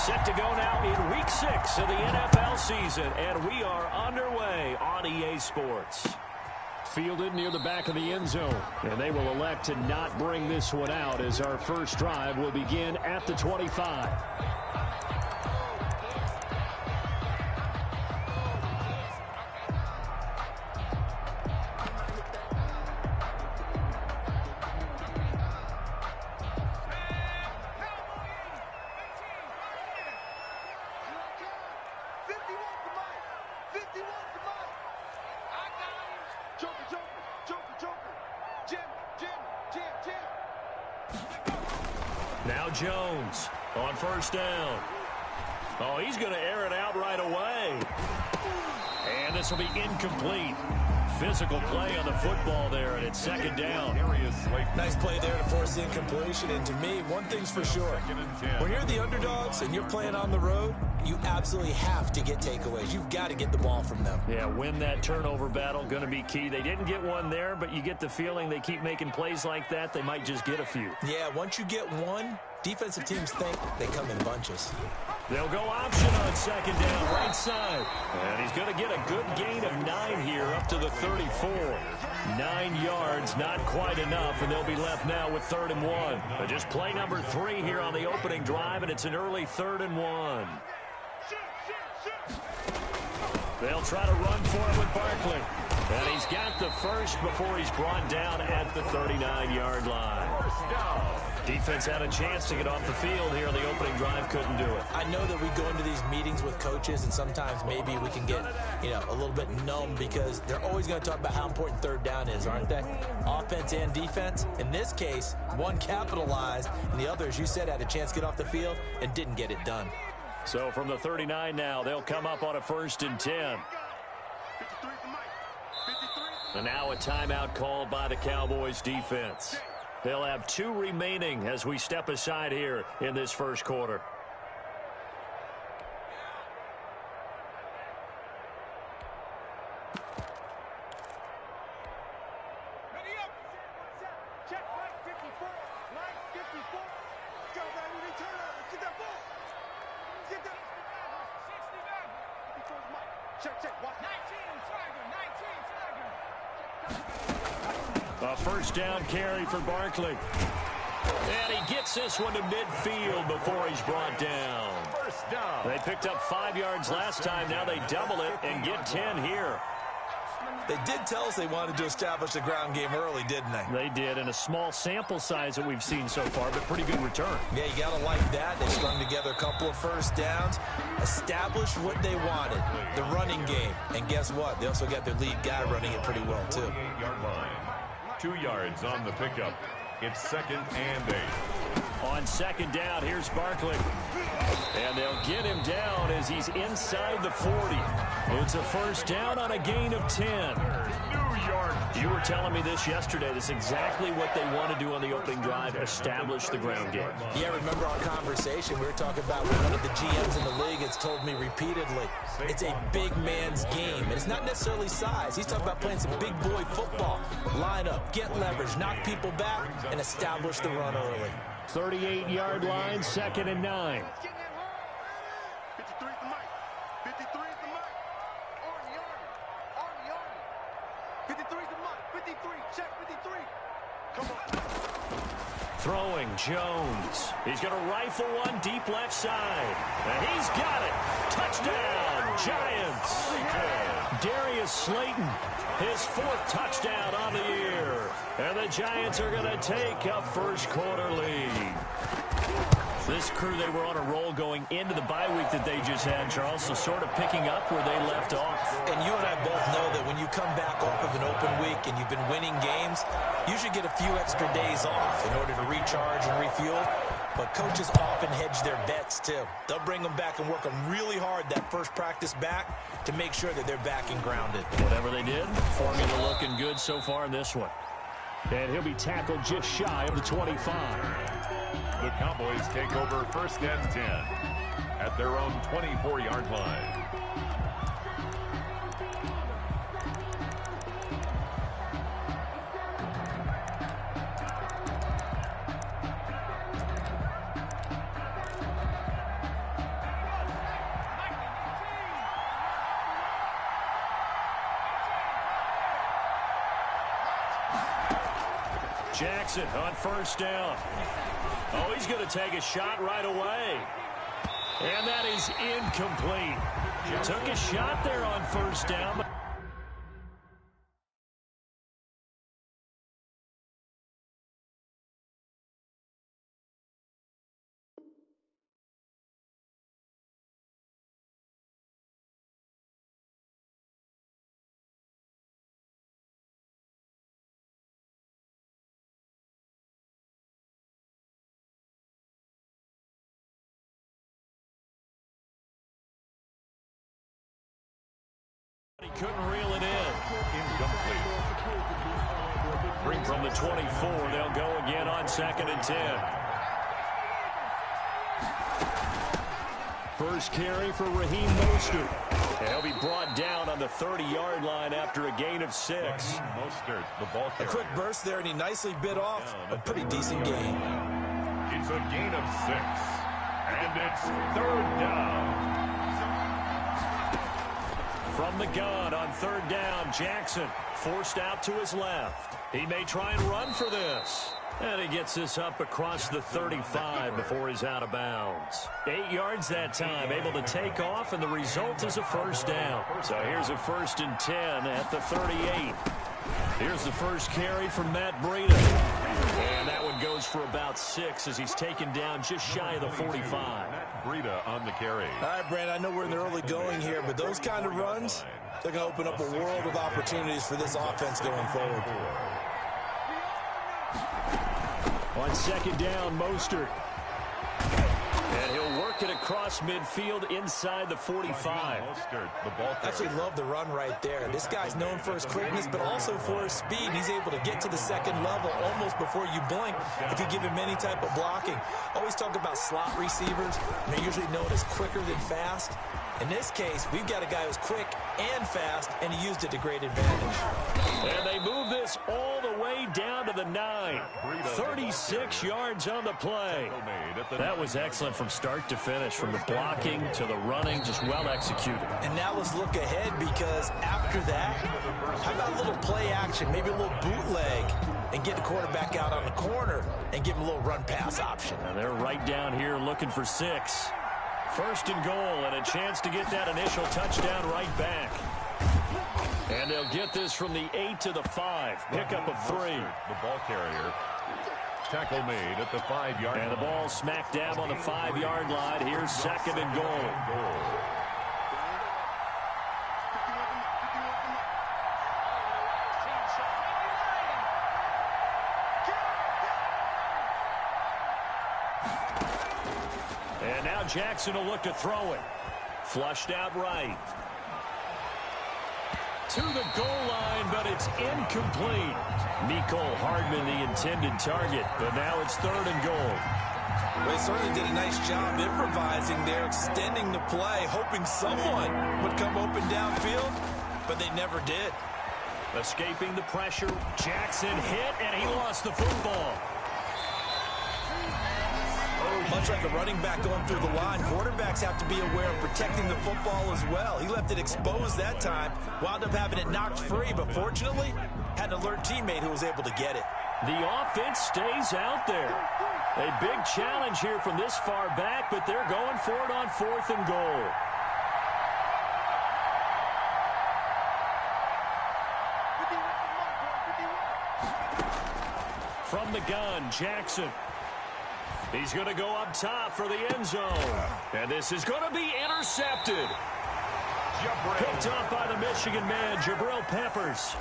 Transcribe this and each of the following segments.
Set to go now in Week 6 of the NFL season, and we are underway on EA Sports. Fielded near the back of the end zone, and they will elect to not bring this one out as our first drive will begin at the 25. Now Jones on first down. Oh, he's going to air it out right away. And this will be incomplete. Physical play on the football there, and it's second down. Nice play there to force the incompletion. And to me, one thing's for sure. When you're the underdogs and you're playing on the road, you absolutely have to get takeaways. You've got to get the ball from them. Yeah, win that turnover battle, going to be key. They didn't get one there, but you get the feeling they keep making plays like that, they might just get a few. Yeah, once you get one, defensive teams think they come in bunches. They'll go option on second down, right side. And he's going to get a good gain of 9 here up to the 34. 9 yards, not quite enough, and they'll be left now with 3rd and 1. But just play number 3 here on the opening drive, and it's an early 3rd and 1. They'll try to run for it with Barkley. And he's got the first before he's brought down at the 39-yard line. Defense had a chance to get off the field here on the opening drive, couldn't do it. I know that we go into these meetings with coaches, and sometimes maybe we can get, a little bit numb because they're always going to talk about how important 3rd down is, aren't they? Offense and defense. In this case, one capitalized, and the other, as you said, had a chance to get off the field and didn't get it done. So from the 39 now, they'll come up on a 1st and 10. And now a timeout called by the Cowboys defense. They'll have 2 remaining as we step aside here in this first quarter. A first down carry for Barkley. And he gets this one to midfield before he's brought down. First down. They picked up 5 yards last time. Now they double it and get 10 here. They did tell us they wanted to establish the ground game early, didn't they? They did, in a small sample size that we've seen so far, but pretty good return. Yeah, you got to like that. They strung together a couple of first downs, established what they wanted, the running game. And guess what? They also got their lead guy running it pretty well, too. 28-yard line. 2 yards on the pickup. It's 2nd and 8. On second down, here's Barkley. And they'll get him down as he's inside the 40. It's a first down on a gain of 10. You were telling me this yesterday. This is exactly what they want to do on the opening drive, establish the ground game. Yeah, remember our conversation? We were talking about what one of the GMs in the league has told me repeatedly. It's a big man's game, and it's not necessarily size. He's talking about playing some big boy football. Line up, get leverage, knock people back, and establish the run early. 38-yard line, 2nd and 9. 53 is the mic. 53 is the mic. On the army. 53 is the mic. 53. Check 53. Come on. Throwing Jones. He's going to rifle one deep left side. And he's got it. Touchdown, Giants. Darius Slayton, his 4th touchdown on the year. And the Giants are going to take a first quarter lead. This crew, they were on a roll going into the bye week that they just had, Charles, so sort of picking up where they left off. And you and I both know that when you come back off of an open week and you've been winning games, you should get a few extra days off in order to recharge and refuel. But coaches often hedge their bets, too. They'll bring them back and work them really hard that first practice back to make sure that they're back and grounded. Whatever they did, formula looking good so far in this one. And he'll be tackled just shy of the 25. The Cowboys take over 1st and 10 at their own 24-yard line. Jackson on first down. Oh, he's going to take a shot right away. And that is incomplete. Took a shot there on first down. But he couldn't reel it in. Incomplete. From the 24, they'll go again on 2nd and 10. First carry for Raheem Mostert. And he'll be brought down on the 30-yard line after a gain of 6. Mostert, the ball A carrier. quick burst there, and he nicely bit off a pretty decent gain. It's a gain of 6. And it's 3rd down. From the gun on 3rd down, Jackson forced out to his left. He may try and run for this. And he gets this up across the 35 before he's out of bounds. 8 yards that time, able to take off, and the result is a first down. So here's a 1st and 10 at the 38. Here's the first carry from Matt Breida. And that one goes for about 6 as he's taken down just shy of the 45. Matt Breida on the carry. All right, Brandon, I know we're in the early going here, but those kind of runs, they're going to open up a world of opportunities for this offense going forward. On 2nd down, Mostert. And he'll work it across midfield inside the 45. Mostert, the ball I actually carrier. love the run right there. This guy's known for his quickness, but also for his speed. He's able to get to the 2nd level almost before you blink if you give him any type of blocking. Always talk about slot receivers. They're usually known as quicker than fast. In this case, we've got a guy who's quick and fast, and he used it to great advantage. And they move this all the way down to the 9. 36 yards on the play. That was excellent from start to finish, from the blocking to the running, just well executed. And now let's look ahead, because after that, how about a little play action, maybe a little bootleg, and get the quarterback out on the corner and give him a little run-pass option. And they're right down here looking for 6. 1st and goal, and a chance to get that initial touchdown right back. And they'll get this from the 8 to the 5. Pickup of 3. The ball carrier. Tackle made at the 5-yard line. And the ball smack dab on the 5-yard line. Here's 2nd and goal. And now Jackson will look to throw it. Flushed out right. To the goal line, but it's incomplete. Mecole Hardman, the intended target, but now it's 3rd and goal. Well, they certainly did a nice job improvising there, extending the play, hoping someone would come open downfield, but they never did. Escaping the pressure, Jackson hit, and he lost the football. Much like a running back going through the line, quarterbacks have to be aware of protecting the football as well. He left it exposed that time, wound up having it knocked free, but fortunately, had an alert teammate who was able to get it. The offense stays out there. A big challenge here from this far back, but they're going for it on 4th and goal. From the gun, Jackson. He's going to go up top for the end zone. And this is going to be intercepted. Picked off by the Michigan man, Jabril Peppers.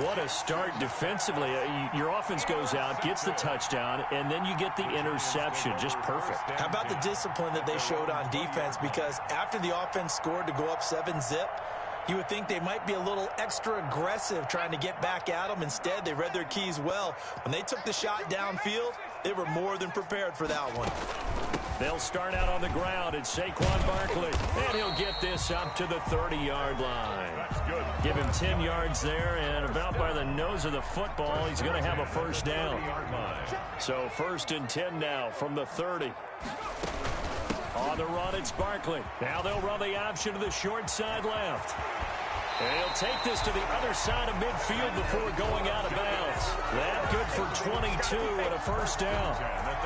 What a start defensively. Your offense goes out, gets the touchdown, and then you get the interception. Just perfect. How about the discipline that they showed on defense? Because after the offense scored to go up 7-zip, you would think they might be a little extra aggressive trying to get back at them. Instead, they read their keys well. When they took the shot downfield, they were more than prepared for that one. They'll start out on the ground. It's Saquon Barkley, and he'll get this up to the 30-yard line. That's good. Give him 10 yards there, and about by the nose of the football, he's going to have a first down. So 1st and 10 now from the 30. On the run, it's Barkley. Now they'll run the option to the short side left. And he'll take this to the other side of midfield before going out of bounds. That good for 22 and a first down.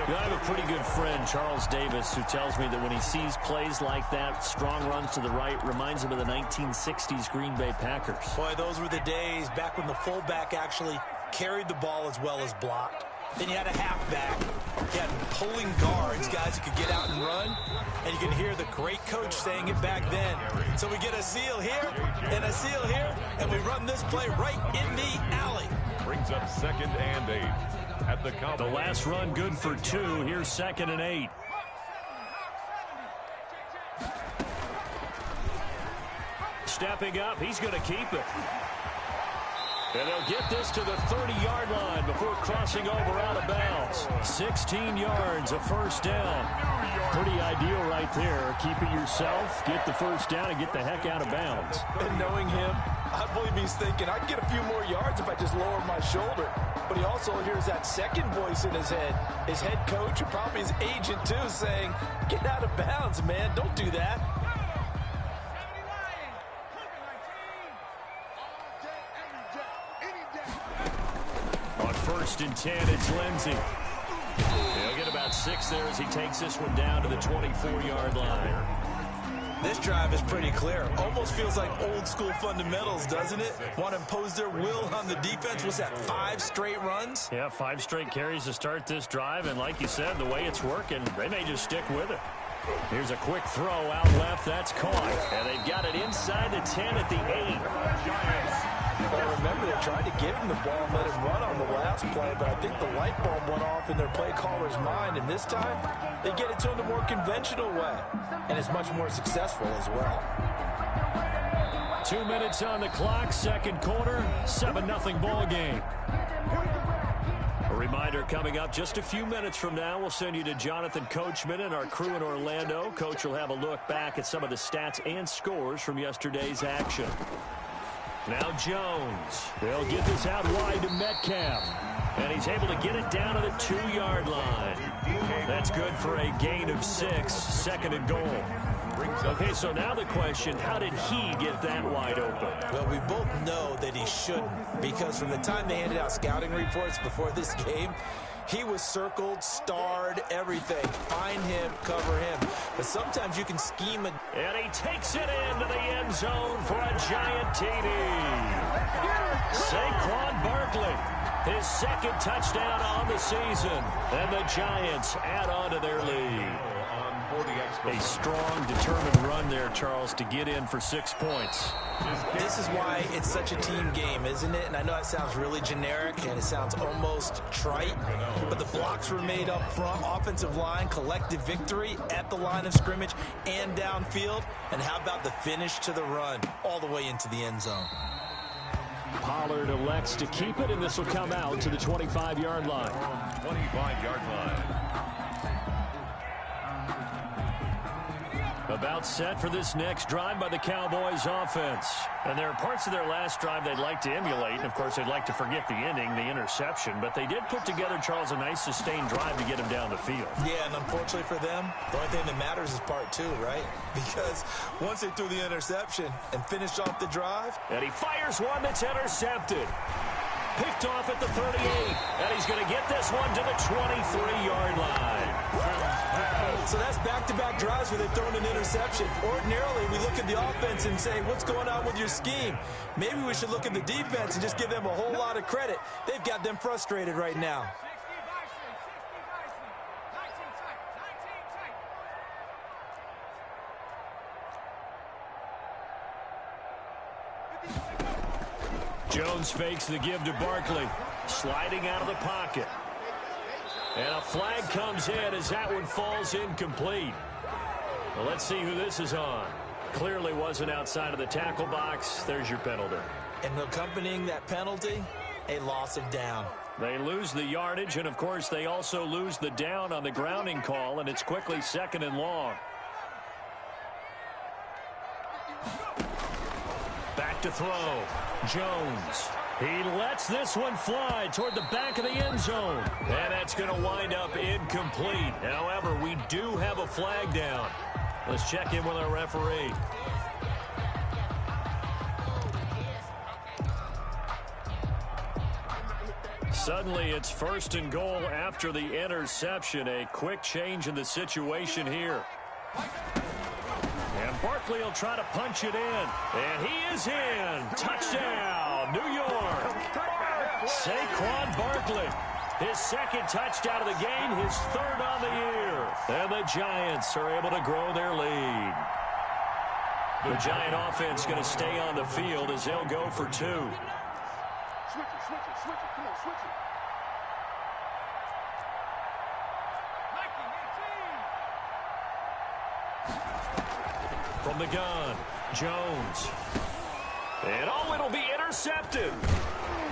You know, I have a pretty good friend, Charles Davis, who tells me that when he sees plays like that, strong runs to the right, reminds him of the 1960s Green Bay Packers. Boy, those were the days back when the fullback actually carried the ball as well as blocked. Then you had a halfback. You had pulling guards, guys who could get out and run. And you can hear the great coach saying it back then. So we get a seal here and a seal here, and we run this play right in the alley. Brings up 2nd and 8 at the Cowboys. The last run good for 2. Here's 2nd and 8. Stepping up, he's going to keep it. And they'll get this to the 30-yard line before crossing over out of bounds. 16 yards, a first down. Pretty ideal right there. Keep it yourself, get the first down, and get the heck out of bounds. And knowing him, I believe he's thinking, I'd get a few more yards if I just lowered my shoulder. But he also hears that second voice in his head. His head coach, and probably his agent too, saying, get out of bounds, man. Don't do that. On 1st and 10, it's Lindsey. He'll get about 6 there as he takes this one down to the 24-yard line. This drive is pretty clear. Almost feels like old school fundamentals, doesn't it? Want to impose their will on the defense. What's that, 5 straight runs? Yeah, 5 straight carries to start this drive. And like you said, the way it's working, they may just stick with it. Here's a quick throw out left. That's caught. And they've got it inside the 10 at the 8. Well, remember, they tried to give him the ball and let him run on the last play, but I think the light bulb went off in their play caller's mind, and this time they get it to him the more conventional way, and it's much more successful as well. 2 minutes on the clock, second quarter, 7-0 ball game. A reminder coming up just a few minutes from now, we'll send you to Jonathan Coachman and our crew in Orlando. Coach will have a look back at some of the stats and scores from yesterday's action. Now Jones. They'll get this out wide to Metcalf. And he's able to get it down to the 2-yard line. That's good for a gain of 6, 2nd and goal. Okay, so now the question, how did he get that wide open? Well, we both know that he shouldn't, because from the time they handed out scouting reports before this game, he was circled, starred, everything. Find him, cover him. But sometimes you can scheme it. And he takes it into the end zone for a giant TD. Saquon Barkley, his 2nd touchdown on the season. And the Giants add on to their lead. A strong, determined run there, Charles, to get in for 6 points. This is why it's such a team game, isn't it? And I know it sounds really generic and it sounds almost trite, but the blocks were made up front, offensive line, collective victory at the line of scrimmage and downfield. And how about the finish to the run all the way into the end zone? Pollard elects to keep it, and this will come out to the 25-yard line. 25-yard line. About set for this next drive by the Cowboys offense. And there are parts of their last drive they'd like to emulate. And, of course, they'd like to forget the ending, the interception. But they did put together, Charles, a nice sustained drive to get him down the field. Yeah, and unfortunately for them, the only thing that matters is part 2, right? Because once they threw the interception and finished off the drive. And he fires one that's intercepted. Picked off at the 38. And he's going to get this one to the 23-yard line. So that's back-to-back drives where they've thrown an interception. Ordinarily, we look at the offense and say, what's going on with your scheme? Maybe we should look at the defense and just give them a whole lot of credit. They've got them frustrated right now. Jones fakes the give to Barkley. Sliding out of the pocket. And a flag comes in as that one falls incomplete. Well, let's see who this is on. Clearly wasn't outside of the tackle box. There's your penalty. And accompanying that penalty, a loss of down. They lose the yardage, and, of course, they also lose the down on the grounding call, and it's quickly 2nd and long. Back to throw. Jones. He lets this one fly toward the back of the end zone. And that's going to wind up incomplete. However, we do have a flag down. Let's check in with our referee. Suddenly, it's 1st and goal after the interception. A quick change in the situation here. And Barkley will try to punch it in. And he is in. Touchdown, New York. Saquon Barkley. His 2nd touchdown of the game, his 3rd on the year. And the Giants are able to grow their lead. The Giant offense going to stay on the field as they'll go for 2. Switch it, switch it, switch it. Come on, switch it. From the gun, Jones. And it'll be intercepted.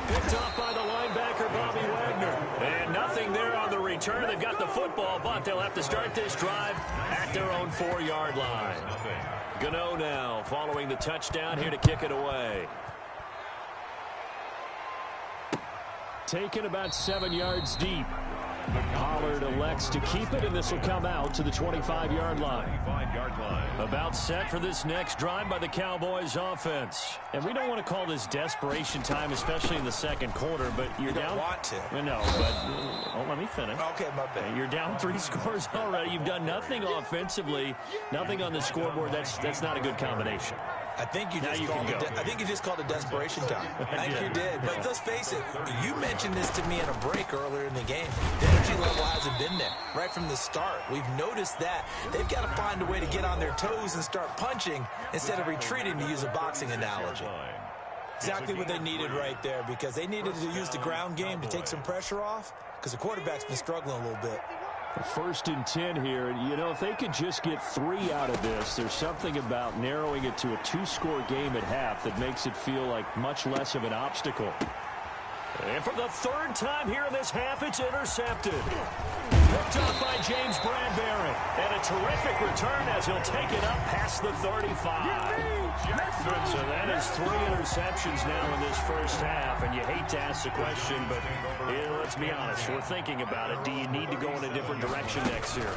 Picked off by the linebacker, Bobby Wagner. And nothing there on the return. They've got the football, but they'll have to start this drive at their own 4-yard line. Gano now following the touchdown here to kick it away. Taken about 7 yards deep. Pollard elects to keep it, and this will come out to the 25-yard line. About set for this next drive by the Cowboys offense. And we don't want to call this desperation time, especially in the 2nd quarter, but you're down. You don't want to. No, but let me finish. Okay, my bad. You're down 3 scores already. You've done nothing offensively, nothing on the scoreboard. That's not a good combination. I think you just called it desperation time. I think you did. But let's face it, you mentioned this to me in a break earlier in the game. The energy level hasn't been there right from the start. We've noticed that. They've got to find a way to get on their toes and start punching instead of retreating, to use a boxing analogy. Exactly what they needed right there, because they needed to use the ground game to take some pressure off, because the quarterback's been struggling a little bit. 1st and 10 here. You know, if they could just get 3 out of this, there's something about narrowing it to a 2-score game at half that makes it feel like much less of an obstacle. And for the 3rd time here in this half, it's intercepted. Picked up by James Bradbury. And a terrific return as he'll take it up past the 35. So that is 3 interceptions now in this first half. And you hate to ask the question, but let's be honest. We're thinking about it. Do you need to go in a different direction next year?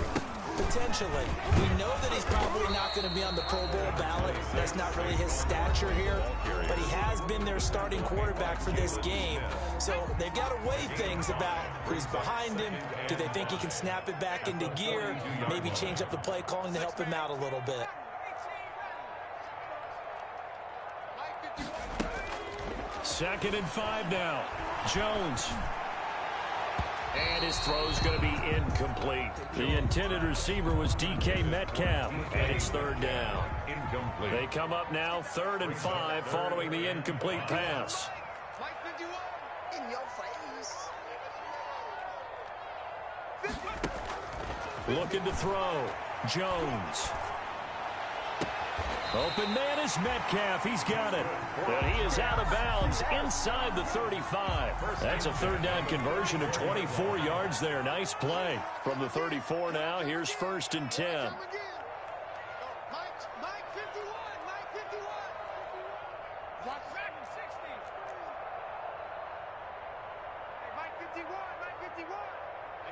Potentially. We know that he's probably not going to be on the Pro Bowl ballot. That's not really his stature here. But he has been their starting quarterback for this game. So they've got to weigh things about who's behind him. Do they think he can snap it back into gear? Maybe change up the play calling to help him out a little bit. Second and 5 now. Jones. And his throw's going to be incomplete. The intended receiver was DK Metcalf, and it's 3rd down. Incomplete. They come up now 3rd and 5 following the incomplete pass. In your face. Looking to throw. Jones. Open man is Metcalf. He's got it. And he is out of bounds inside the 35. That's a 3rd down conversion of 24 yards there. Nice play. From the 34 now, here's 1st and 10.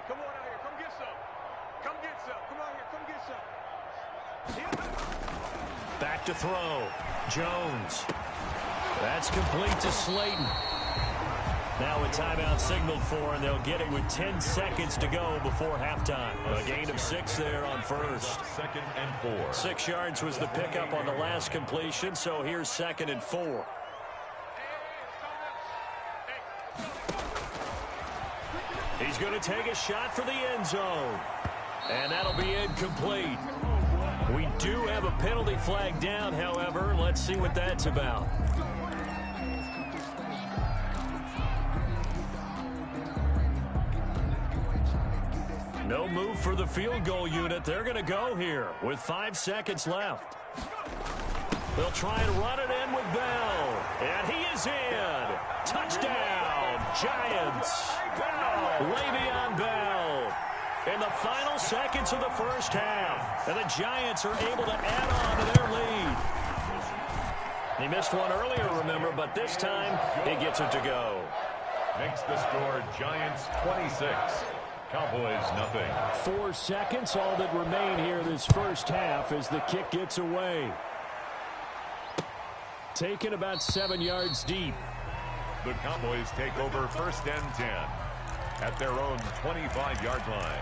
Come on out here. Come get some. Come get some. Come out here. Come get some. Back to throw. Jones. That's complete to Slayton. Now a timeout signaled for, and they'll get it with 10 seconds to go before halftime. A gain of 6 there on 1st. 2nd and 4. 6 yards was the pickup on the last completion, so here's 2nd and 4. He's going to take a shot for the end zone. And that'll be incomplete. We do have a penalty flag down, however. Let's see what that's about. No move for the field goal unit. They're going to go here with 5 seconds left. They'll try and run it in with Bell. And he is in. Touchdown, Giants. Le'Veon Bell. In the final seconds of the first half. And the Giants are able to add on to their lead. He missed one earlier, remember, but this time he gets it to go. Makes the score Giants 26. Cowboys nothing. 4 seconds, all that remain here this first half as the kick gets away. Taken about 7 yards deep. The Cowboys take over 1st and 10 at their own 25-yard line.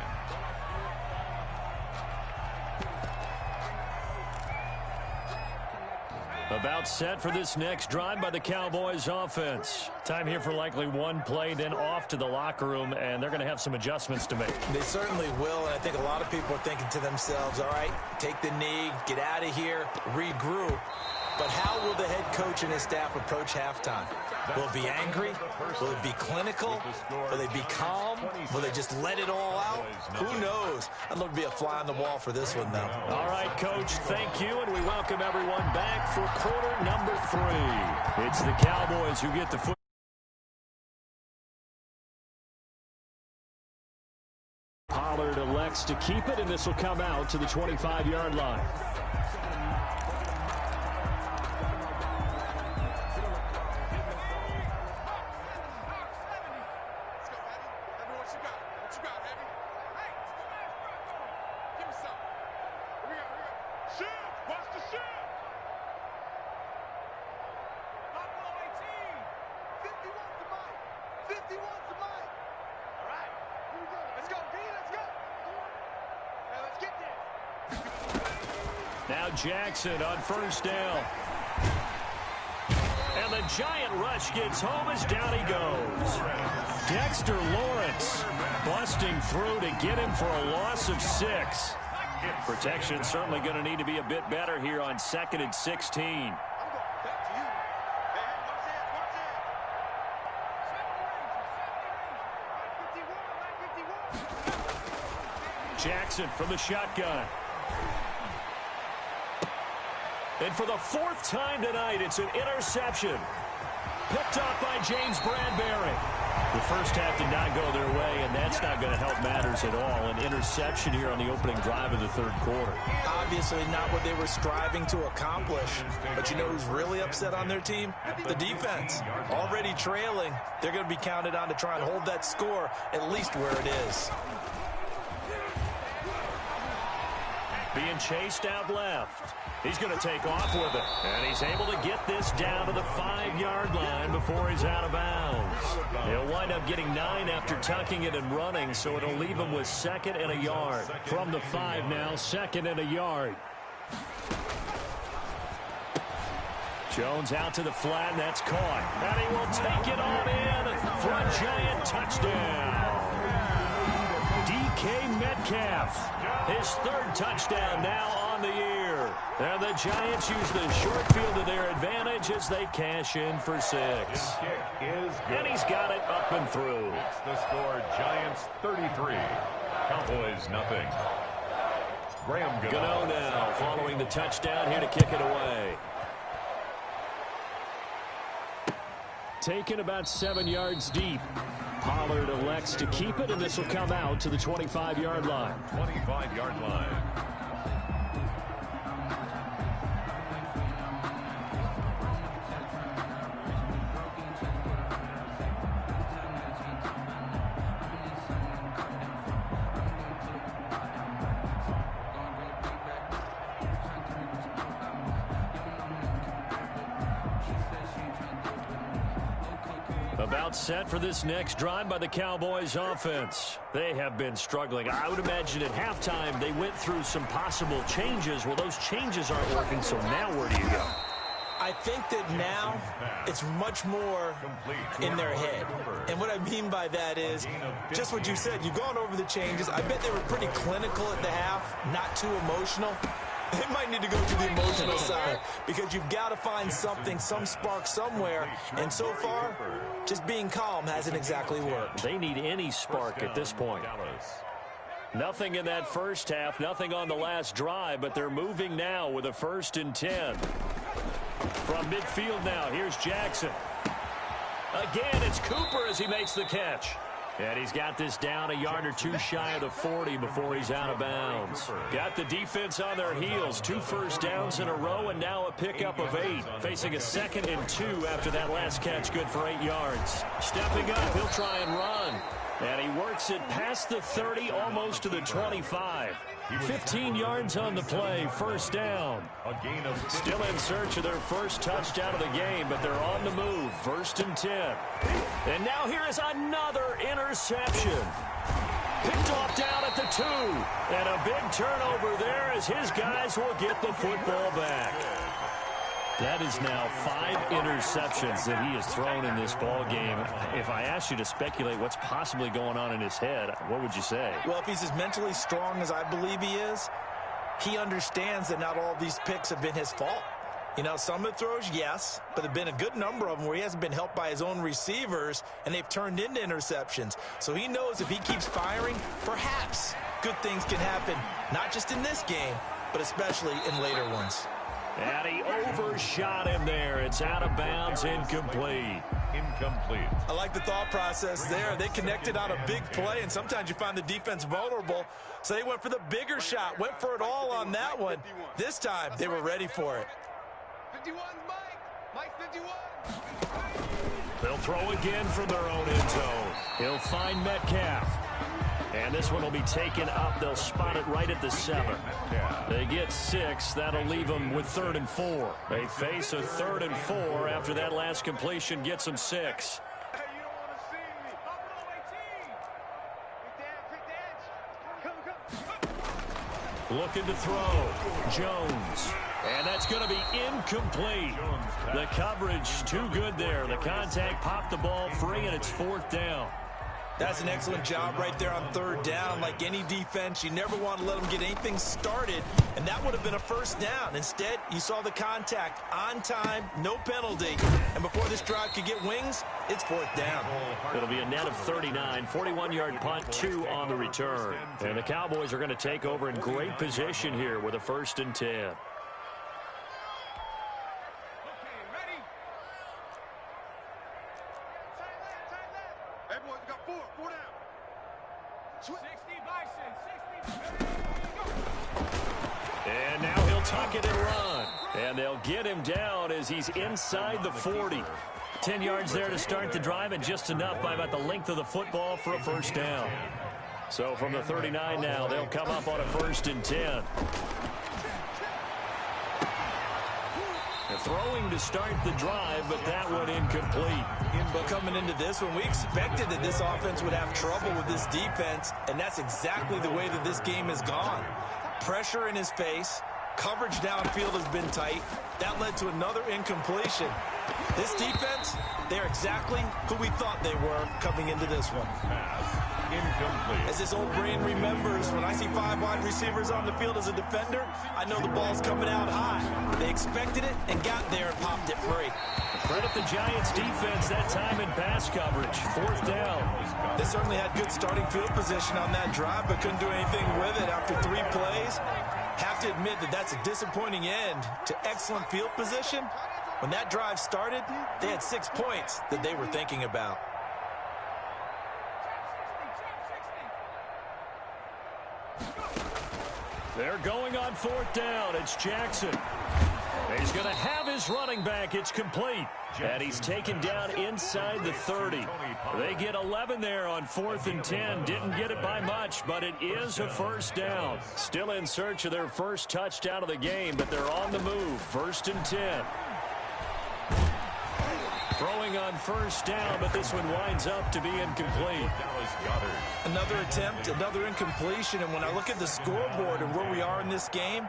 About set for this next drive by the Cowboys offense. Time here for likely one play, then off to the locker room, and they're going to have some adjustments to make. They certainly will, and I think a lot of people are thinking to themselves, all right, take the knee, get out of here, regroup. But how will the head coach and his staff approach halftime? Will it be angry? Will it be clinical? Will they be calm? Will they just let it all out? Who knows? I'd love to be a fly on the wall for this one, though. All right, Coach, thank you, and we welcome everyone back for quarter number 3. It's the Cowboys who get the foot. Pollard elects to keep it, and this will come out to the 25-yard line. Now Jackson on 1st down. And the giant rush gets home as down he goes. Dexter Lawrence busting through to get him for a loss of 6. Protection certainly going to need to be a bit better here on 2nd and 16. Jackson from the shotgun. And for the 4th time tonight, it's an interception. Picked off by James Bradbury. The first half did not go their way, and that's not going to help matters at all. An interception here on the opening drive of the 3rd quarter. Obviously not what they were striving to accomplish. But you know who's really upset on their team? The defense. Already trailing. They're going to be counted on to try and hold that score at least where it is. Being chased out left. He's going to take off with it. And he's able to get this down to the 5-yard line before he's out of bounds. He'll wind up getting 9 after tucking it and running, so it'll leave him with 2nd and a yard. From the 5 now, 2nd and a yard. Jones out to the flat, and that's caught. And he will take it on in for a giant touchdown. DK Metcalf, his 3rd touchdown now on the year. And the Giants use the short field to their advantage as they cash in for 6. And he's got it up and through. It's the score, Giants 33, Cowboys nothing. Graham Gano now following the touchdown here to kick it away. Taken about 7 yards deep. Pollard elects to keep it, and this will come out to the 25-yard line. 25-yard line. About set for this next drive by the Cowboys offense. They have been struggling. I would imagine at halftime they went through some possible changes. Well, those changes aren't working, so now where do you go? I think that now it's much more in their head. And what I mean by that is just what you said. You've gone over the changes. I bet they were pretty clinical at the half, not too emotional. They might need to go to the emotional side because you've got to find something, some spark somewhere. And so far, just being calm hasn't exactly worked. They need any spark at this point. Nothing in that first half, nothing on the last drive, but they're moving now with a 1st and 10. From midfield now, here's Jackson. Again, it's Cooper as he makes the catch. And he's got this down a yard or 2 shy of the 40 before he's out of bounds. Got the defense on their heels. 2 first downs in a row and now a pickup of 8. Facing a 2nd and 2 after that last catch, good for 8 yards. Stepping up, he'll try and run. And he works it past the 30, almost to the 25. 15 yards on the play, first down. A gain of 10. Still in search of their first touchdown of the game, but they're on the move, first and 10. And now here is another interception. Picked off down at the 2. And a big turnover there as his guys will get the football back. That is now 5 interceptions that he has thrown in this ball game. If I asked you to speculate what's possibly going on in his head, what would you say? Well, if he's as mentally strong as I believe he is, he understands that not all of these picks have been his fault. You know, some of the throws, yes, but there have been a good number of them where he hasn't been helped by his own receivers, and they've turned into interceptions. So he knows if he keeps firing, perhaps good things can happen, not just in this game, but especially in later ones. And he overshot him there. It's out of bounds, incomplete. Incomplete. I like the thought process there. They connected on a big play, and sometimes you find the defense vulnerable. So they went for the bigger shot, went for it all on that one. This time, they were ready for it. 51's Mike 51. They'll throw again from their own end zone. He'll find Metcalf. And this one will be taken up. They'll spot it right at the 7. They get 6. That'll leave them with 3rd and 4. They face a 3rd and 4 after that last completion gets them 6. Hey, you don't want to see me. Up on 18. Big dance. Come. Looking to throw. Jones. And that's going to be incomplete. The coverage too good there. The contact popped the ball free, and it's 4th down. That's an excellent job right there on 3rd down. Like any defense, you never want to let them get anything started, and that would have been a 1st down. Instead, you saw the contact on time, no penalty, and before this drive could get wings, it's 4th down. It'll be a net of 39, 41-yard punt, 2 on the return. And the Cowboys are going to take over in great position here with a 1st and 10. And now he'll tuck it and run. And they'll get him down as he's inside the 40. 10 yards there to start the drive, and just enough by about the length of the football for a 1st down. So from the 39 now, they'll come up on a 1st and 10. The throwing to start the drive, but that one incomplete. But coming into this one, we expected that this offense would have trouble with this defense, and that's exactly the way that this game has gone. Pressure in his face, coverage downfield has been tight. That led to another incompletion. This defense, they're exactly who we thought they were coming into this one. Incomplete. As this old brain remembers, when I see 5 wide receivers on the field as a defender, I know the ball's coming out high. They expected it and got there and popped it free. Credit the Giants defense that time in pass coverage. 4th down. They certainly had good starting field position on that drive, but couldn't do anything with it after 3 plays. Have to admit that that's a disappointing end to excellent field position. When that drive started, they had 6 points that they were thinking about. They're going on 4th down. It's Jackson. He's going to have his running back. It's complete. And he's taken down inside the 30. They get 11 there on 4th and 10. Didn't get it by much, but it is a 1st down. Still in search of their first touchdown of the game, but they're on the move. 1st and 10. Throwing on 1st down, but this one winds up to be incomplete. Another attempt, another incompletion, and when I look at the scoreboard and where we are in this game,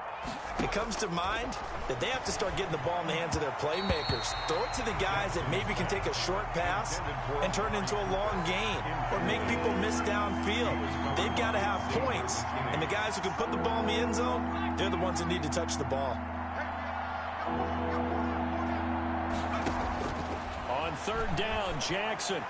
it comes to mind that they have to start getting the ball in the hands of their playmakers. Throw it to the guys that maybe can take a short pass and turn it into a long gain or make people miss downfield. They've got to have points, and the guys who can put the ball in the end zone, they're the ones that need to touch the ball. On 3rd down, Jackson.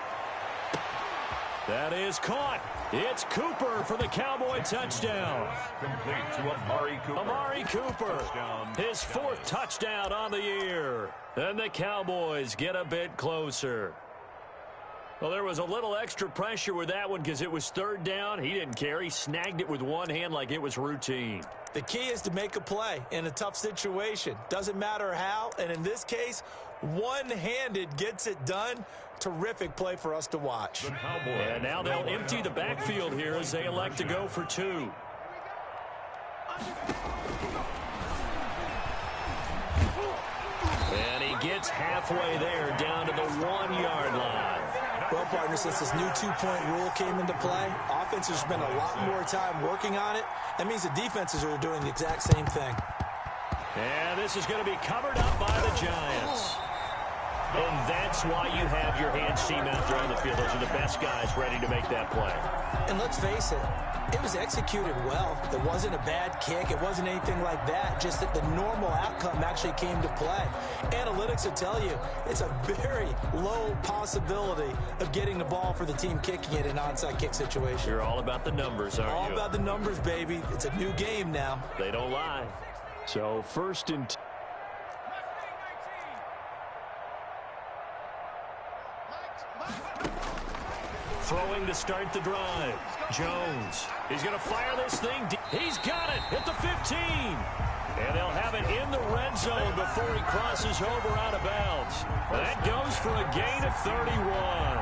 That is caught. It's Cooper for the Cowboy touchdown. Complete to Amari Cooper. Amari Cooper, Touchdown. his 4th touchdown on the year. And the Cowboys get a bit closer. Well, there was a little extra pressure with that one because it was 3rd down. He didn't care. He snagged it with one hand like it was routine. The key is to make a play in a tough situation. Doesn't matter how, and in this case, one-handed gets it done. Terrific play for us to watch. And now they'll empty the backfield here as they elect to go for 2. And he gets halfway there, down to the 1-yard line. Well, partner, since this new two-point rule came into play, offenses spend a lot more time working on it. That means the defenses are doing the exact same thing. And this is going to be covered up by the Giants. And that's why you have your hands team out there on the field. Those are the best guys ready to make that play. And let's face it, it was executed well. It wasn't a bad kick. It wasn't anything like that. Just that the normal outcome actually came to play. Analytics will tell you it's a very low possibility of getting the ball for the team kicking it in an onside kick situation. You're all about the numbers, aren't you? All about the numbers, baby. It's a new game now. They don't lie. So first and 10. Throwing to start the drive. Jones. He's going to fire this thing. He's got it at the 15. And they'll have it in the red zone before he crosses over out of bounds. That goes for a gain of 31.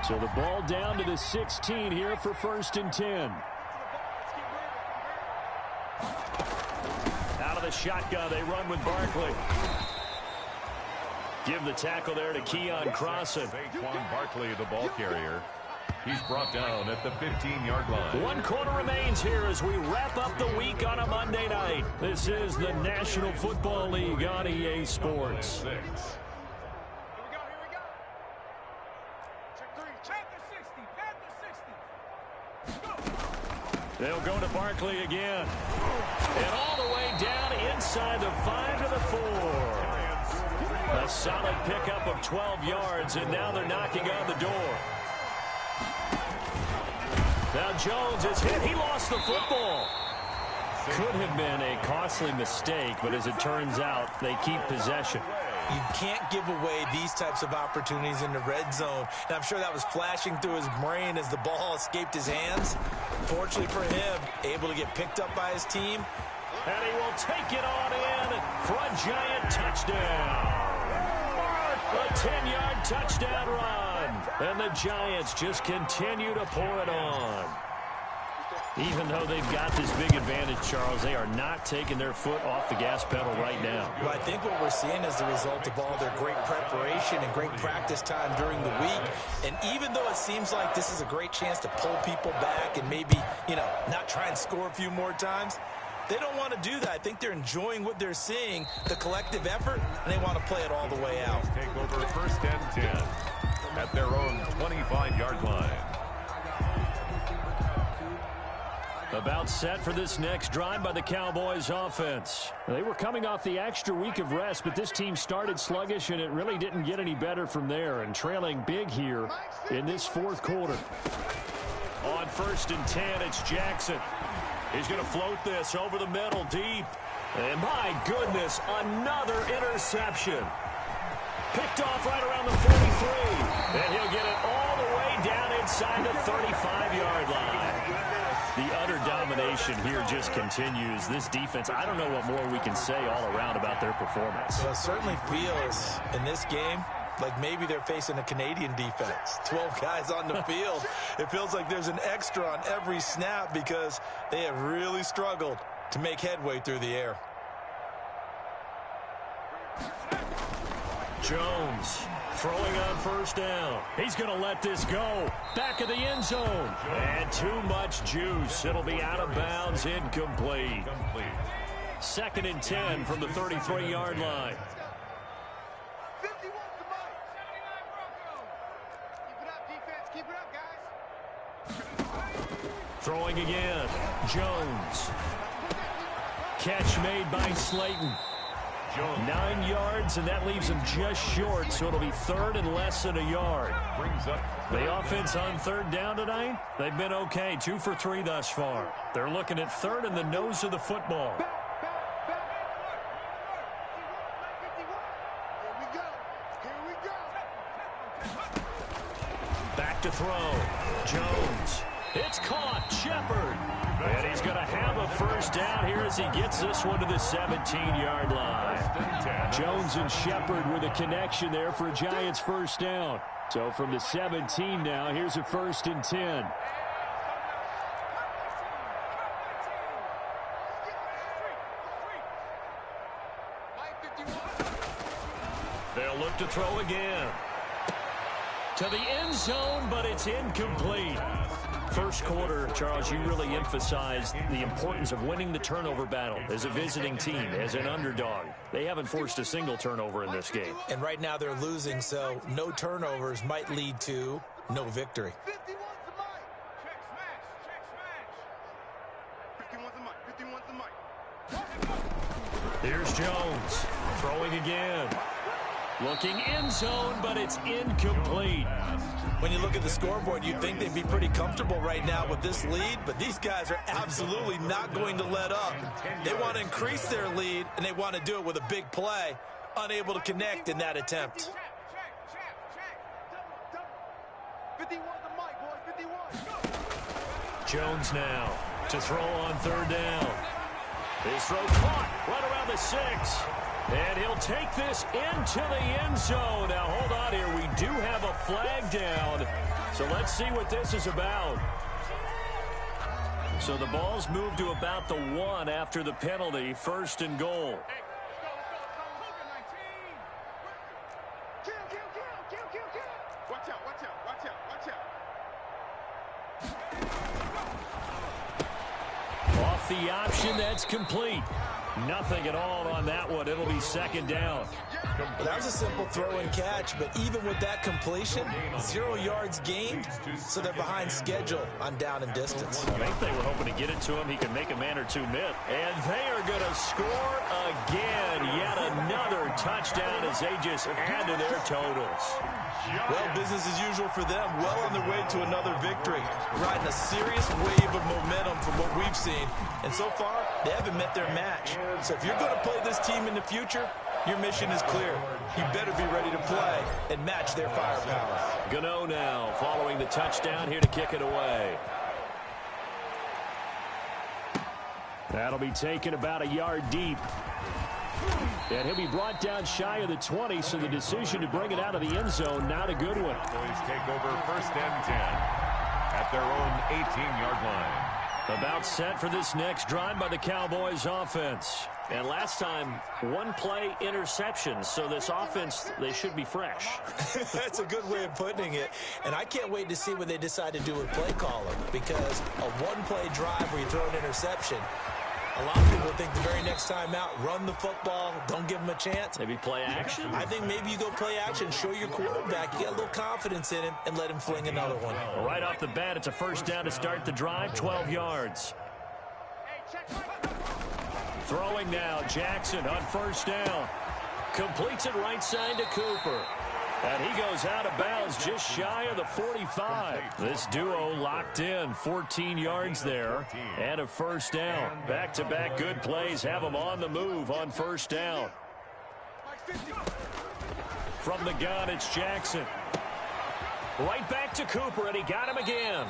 So the ball down to the 16 here for first and 10. Out of the shotgun, they run with Barkley. Give the tackle there to Keon Crossan. Saquon Barkley, the ball carrier. He's brought down at the 15-yard line. 1 quarter remains here as we wrap up the week on a Monday night. This is the National Football League on EA Sports. 6. Here we go. Check 3. Check the 60. They'll go to Barkley again. And all the way down inside the 5 to the 4. A solid pickup of 12 yards, and now they're knocking on the door. Now Jones is hit. He lost the football. Could have been a costly mistake, but as it turns out, they keep possession. You can't give away these types of opportunities in the red zone. And I'm sure that was flashing through his brain as the ball escaped his hands. Fortunately for him, able to get picked up by his team. And he will take it on in for a Giant touchdown. A 10-yard touchdown run. And the Giants just continue to pour it on. Even though they've got this big advantage, Charles, they are not taking their foot off the gas pedal right now. Well, I think what we're seeing is the result of all their great preparation and great practice time during the week. And even though it seems like this is a great chance to pull people back and maybe, not try and score a few more times, they don't want to do that. I think they're enjoying what they're seeing, the collective effort, and they want to play it all the way out. Take over first and 10 at their own 25-yard line. About set for this next drive by the Cowboys offense. They were coming off the extra week of rest, but this team started sluggish, and it really didn't get any better from there, and trailing big here in this fourth quarter. On first and 10, it's Jackson. He's going to float this over the middle deep. And my goodness, another interception. Picked off right around the 43. And he'll get it all the way down inside the 35-yard line. The utter domination here just continues. This defense, I don't know what more we can say all around about their performance. Well, it certainly feels in this game like maybe they're facing a Canadian defense. 12 guys on the field. It feels like there's an extra on every snap because they have really struggled to make headway through the air. Jones throwing on first down. He's going to let this go. Back of the end zone. And too much juice. It'll be out of bounds, incomplete. Second and 10 from the 33-yard line. Throwing again. Jones. Catch made by Slayton. 9 yards, and that leaves him just short, so it'll be third and less than a yard. The offense on third down tonight, they've been okay. 2 for 3 thus far. They're looking at third and the nose of the football. Back to throw. Jones. It's caught. Shepard. And he's going to have a first down here as he gets this one to the 17-yard line. Jones and Shepard with a connection there for a Giants first down. So from the 17 now, here's a first and 10. They'll look to throw again. To the end zone, but it's incomplete. First quarter, Charles, you really emphasized the importance of winning the turnover battle as a visiting team, as an underdog. They haven't forced a single turnover in this game. And right now they're losing, so no turnovers might lead to no victory. 51's the mic. Check smash. 51's the mic. 51's the mic. Here's Jones throwing again. Looking end zone, but it's incomplete. When you look at the scoreboard, you'd think they'd be pretty comfortable right now with this lead, but these guys are absolutely not going to let up. They want to increase their lead, and they want to do it with a big play. Unable to connect in that attempt. 51's the mic, boys. 51. Jones now to throw on third down. His throw caught right around the 6. And he'll take this into the end zone. Now, hold on here. We do have a flag down. So let's see what this is about. So the ball's moved to about the 1 after the penalty. First and goal. Watch out, watch out, watch out, watch out. Off the option, that's complete. Nothing at all on that one. It'll be second down. Well, that was a simple throw and catch, but even with that completion, 0 yards gained, so they're behind schedule on down and distance. I think they were hoping to get it to him. He can make a man or two miss. And they are going to score again. Yet another touchdown as they just add to their totals. Well, business as usual for them. Well on their way to another victory. Riding a serious wave of momentum from what we've seen. And so far, they haven't met their match. So if you're going to play this team in the future, your mission is clear. You better be ready to play and match their firepower. Gano now following the touchdown here to kick it away. That'll be taken about a yard deep. And he'll be brought down shy of the 20, so the decision to bring it out of the end zone, not a good one. Boys take over first and 10 at their own 18-yard line. About set for this next drive by the Cowboys offense. And last time, one play interception. So this offense, they should be fresh. That's a good way of putting it. And I can't wait to see what they decide to do with play calling. Because a one-play drive where you throw an interception, a lot of people think the very next time out, run the football, don't give them a chance. Maybe play action? I think maybe you go play action, show your quarterback, you get a little confidence in him, and let him fling another one. Right off the bat, it's a first down to start the drive, 12 yards. Throwing now, Jackson on first down. Completes it right side to Cooper. And he goes out of bounds just shy of the 45. This duo locked in, 14 yards there, and a first down. Back-to-back good plays have them on the move on first down. From the gun, it's Jackson. Right back to Cooper, and he got him again.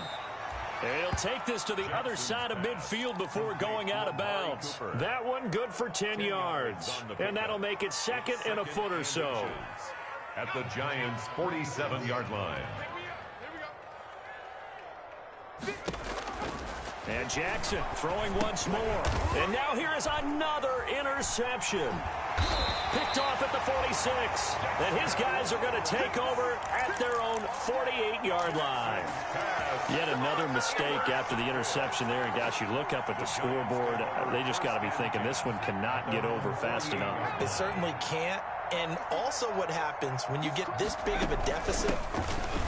And he'll take this to the other side of midfield before going out of bounds. That one good for 10 yards. And that'll make it second and a foot or so. At the Giants' 47-yard line. And Jackson throwing once more. And now here is another interception. Picked off at the 46. And his guys are going to take over at their own 48-yard line. Yet another mistake after the interception there. And gosh, you look up at the scoreboard, they just got to be thinking this one cannot get over fast enough. It certainly can't. And also what happens when you get this big of a deficit,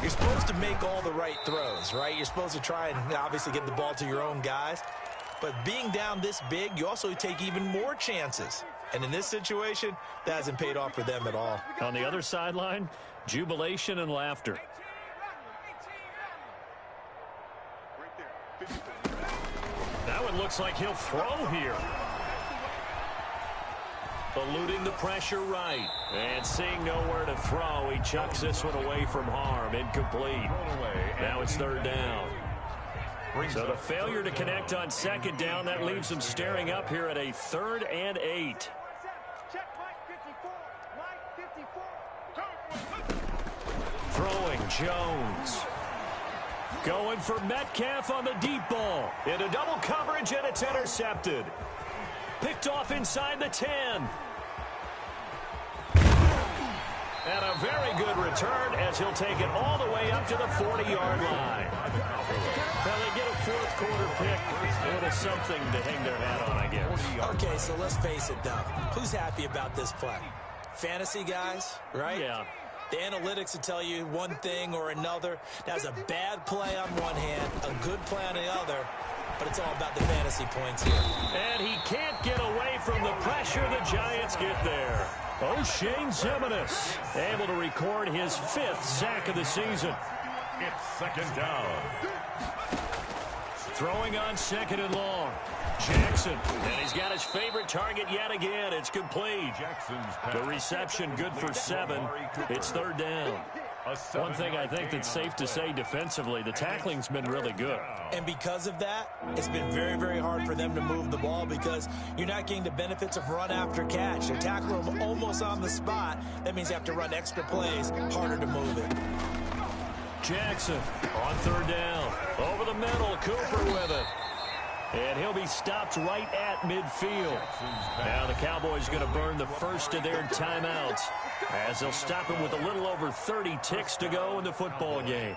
you're supposed to make all the right throws, right? You're supposed to try and obviously get the ball to your own guys. But being down this big, you also take even more chances. And in this situation, that hasn't paid off for them at all. On the other sideline, jubilation and laughter. That one looks like he'll throw here. Eluding the pressure right. And seeing nowhere to throw, he chucks this one away from harm. Incomplete. Now it's third down. So the failure to connect on second down, that leaves them staring up here at a 3rd and 8. Throwing Jones. Going for Metcalf on the deep ball. Into double coverage, and it's intercepted. Picked off inside the 10. And a very good return as he'll take it all the way up to the 40-yard line. Well, they get a fourth quarter pick. A little something to hang their hat on, I guess. Okay, so let's face it, though. Who's happy about this play? Fantasy guys, right? Yeah. The analytics will tell you one thing or another. That's a bad play on one hand, a good play on the other, but it's all about the fantasy points here. And he can't get away from the pressure. The Giants get there. O'Shane Ximines able to record his 5th sack of the season. It's second down. Throwing on 2nd and long. Jackson, and he's got his favorite target yet again. It's complete. The reception good for 7. It's 3rd down. One thing I think that's safe to say defensively, the tackling's been really good. And because of that, it's been very, very hard for them to move the ball because you're not getting the benefits of run after catch. They tackle them almost on the spot. That means they have to run extra plays, harder to move it. Jackson on 3rd down. Over the middle, Cooper with it. And he'll be stopped right at midfield. Now the Cowboys going to burn the first of their timeouts as they'll stop him with a little over 30 ticks to go in the football game.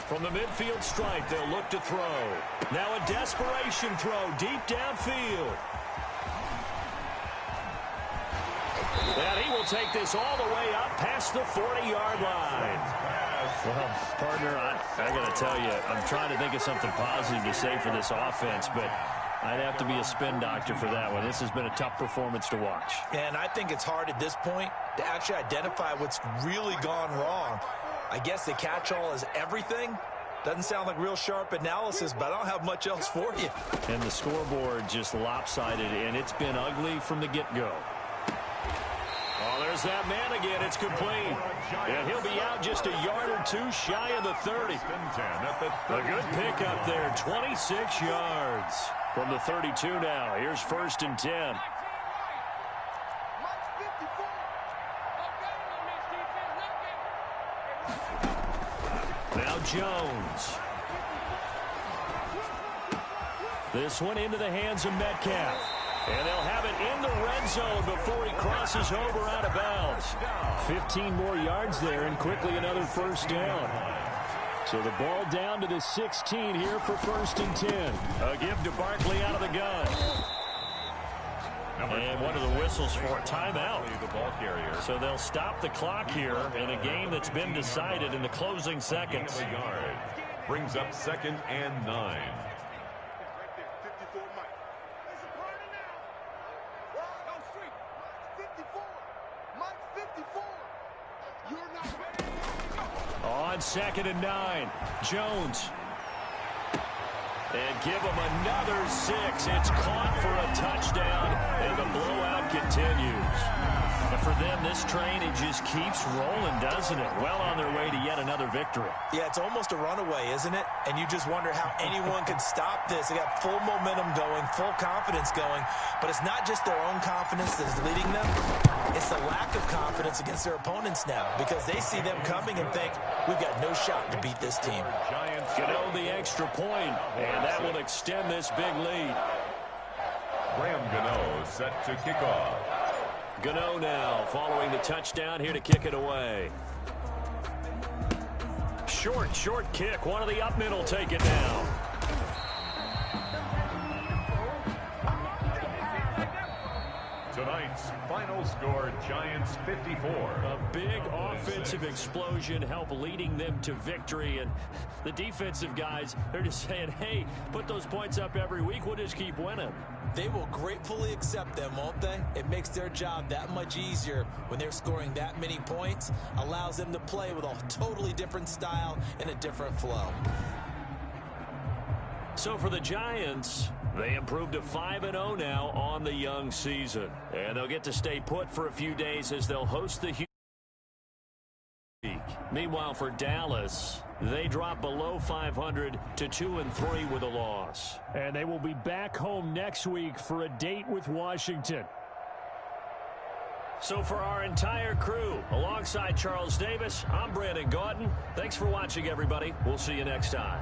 From the midfield stripe, they'll look to throw. Now a desperation throw deep downfield. And he will take this all the way up past the 40-yard line. Well, partner, I got to tell you, I'm trying to think of something positive to say for this offense, but I'd have to be a spin doctor for that one. This has been a tough performance to watch. And I think it's hard at this point to actually identify what's really gone wrong. I guess the catch-all is everything. Doesn't sound like real sharp analysis, but I don't have much else for you. And the scoreboard just lopsided, and it's been ugly from the get-go. Oh, there's that man again. It's complete. And he'll be out just a yard or two shy of the 30. A good pickup there, 26 yards. From the 32 now, here's 1st and 10. Now Jones. This one into the hands of Metcalf. And they'll have it in the red zone before he crosses over out of bounds. 15 more yards there and quickly another 1st down. So the ball down to the 16 here for 1st and 10. A give to Barkley out of the gun. And one of the whistles for a timeout. So they'll stop the clock here in a game that's been decided in the closing seconds. Brings up 2nd and 9. On 2nd and 9, Jones. And give him another 6. It's caught for a touchdown, and the blowout continues. But for them, this train, it just keeps rolling, doesn't it? Well on their way to yet another victory. Yeah, it's almost a runaway, isn't it? And you just wonder how anyone could stop this. They got full momentum going, full confidence going. But it's not just their own confidence that's leading them. It's the lack of confidence against their opponents now because they see them coming and think, we've got no shot to beat this team. Gano the extra point, and that will extend this big lead. Graham Gano set to kick off. Gano now following the touchdown here to kick it away. Short kick. One of the up middle take it now. Tonight's final score, Giants 54. A big offensive explosion helped leading them to victory. And the defensive guys, they're just saying, hey, put those points up every week. We'll just keep winning. They will gratefully accept them, won't they? It makes their job that much easier when they're scoring that many points. Allows them to play with a totally different style and a different flow. So for the Giants, they improved to 5-0 now on the young season. And they'll get to stay put for a few days as they'll host the Houston. Meanwhile, for Dallas, they drop below 500 to 2-3 with a loss. And they will be back home next week for a date with Washington. So for our entire crew, alongside Charles Davis, I'm Brandon Gaudin. Thanks for watching, everybody. We'll see you next time.